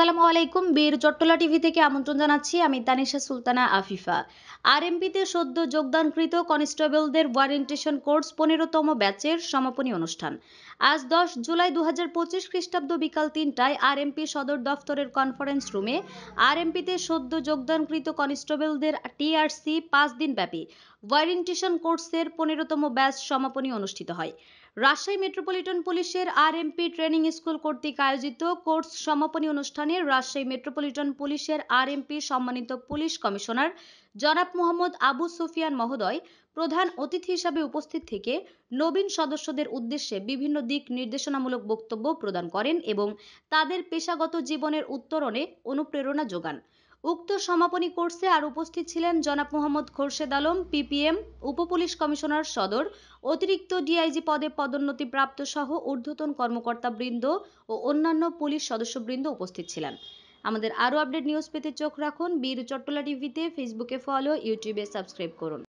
আসসালামু আলাইকুম। বীর চট্টলা টিভি থেকে আমন্ত্রণ জানাচ্ছি। আমি তানিশা সুলতানা আফিফা। আরএমপিতে সদ্য যোগদানকৃত কনস্টেবলদের ওয়ারেন্টেশন কোর্স ১৫তম ব্যাচের সমাপনী অনুষ্ঠান। আজ ১০ জুলাই ২০২৫ খ্রিস্টাব্দ বিকাল ৩টায় আরএমপি সদর দফতরের কনফারেন্স রুমে আরএমপিতে সদ্য যোগদানকৃত কনস্টেবলদের টিআরসি ৫ দিনব্যাপী ওয়ারেন্টেশন কোর্সের ১৫তম ব্যাচ সমাপনী অনুষ্ঠিত হয়। রাজশাহী মেট্রোপলিটন পুলিশের আরএমপি ট্রেনিং স্কুল কর্তৃক আয়োজিত কোর্স সমাপনী অনুষ্ঠানে রাজশাহী মেট্রোপলিটন পুলিশের আরএমপি সম্মানিত পুলিশ কমিশনার জনাব মোহাম্মদ আবু সুফিয়ান মহোদয় প্রধান অতিথি হিসাবে উপস্থিত থেকে নবীন সদস্যদের উদ্দেশ্যে বিভিন্ন দিক নির্দেশনামূলক বক্তব্য প্রদান করেন এবং তাদের পেশাগত জীবনের উত্তরণে অনুপ্রেরণা যোগান। উক্ত সমাপনী কোর্সে আর উপস্থিত ছিলেন জনাব মোহাম্মদ খোরশেদ আলম পিপিএম, উপপুলিশ কমিশনার সদর, অতিরিক্ত ডিআইজি পদে পদোন্নতিপ্রাপ্ত সহ ঊর্ধ্বতন কর্মকর্তাবৃন্দ ও অন্যান্য পুলিশ সদস্যবৃন্দ উপস্থিত ছিলেন। আমাদের আরও আপডেট নিউজ পেতে চোখ রাখুন বীর চট্টলা টিভিতে। ফেসবুকে ফলো, ইউটিউবে সাবস্ক্রাইব করুন।